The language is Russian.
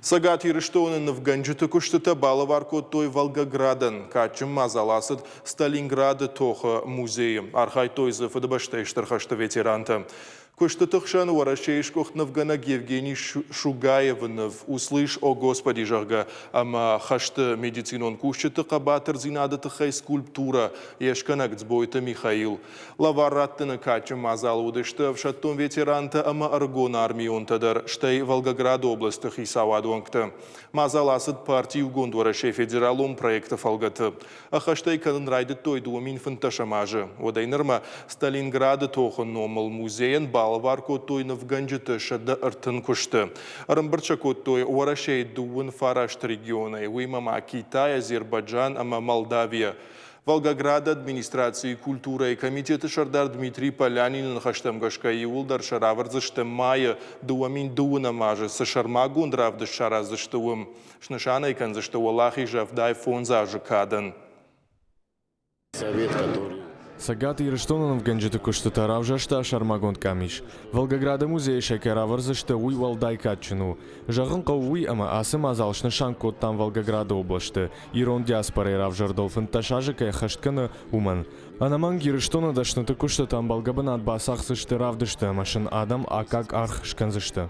Сагат Ирыштонын в Ганджиты куштыта балыварко той Волгоградын, качым мазаласыд Сталинграды тоха музеи. Архай тойзы фыдыбаштайштырхашты ветеранта. Куштытықшан Ворашейшкохтнывганак Евгений Шугаевнов услышь о Господи жарга, ама хашты медицинон куштытықа батыр зинадытықай скульптура, ешканак дзбойта Михаил. Лавараттыны качым мазал удышты в шаттон ветеранта, ама аргон армионтадар, штай Волгоград областых и Савадуангты. Мазаласыд партию Гондворашей федералом проектов алгаты. А хаштай канын райды той дуамин фанташамажы. Одайнырма Сталинграды тохон номал музейен балварко той в Ганджиты шада артын кушты. Арымбырчако той Ворашей дуын фарашт регионы. Уймама Китай, Азербайджан, ама Молдавия. Волгоград администрации культуры и комитета Шардар Дмитрий Полянин хаштамгашка и улдар шараварзышты мая дуамин дуына мажы со шармагун дравды шаразыштуым. Шнышана и канзышты Аллахи жавдай фонза жыкадан. Совет, который... Сагат Ирыштонын в Ганджиты куштыта равжашта шармагонд камиш. Волгограда музей шайкара варзышты уй валдай катчыну. Жағын уй ама асым азалшны шанкот там Волгограда облашты. Ирон диаспоры равжардол фанташажы кай хаштканы уман. Анаман Ирыштона дашныты кушты там балгабын атбасақсышты равдышты машын адам акак арх шканзышты.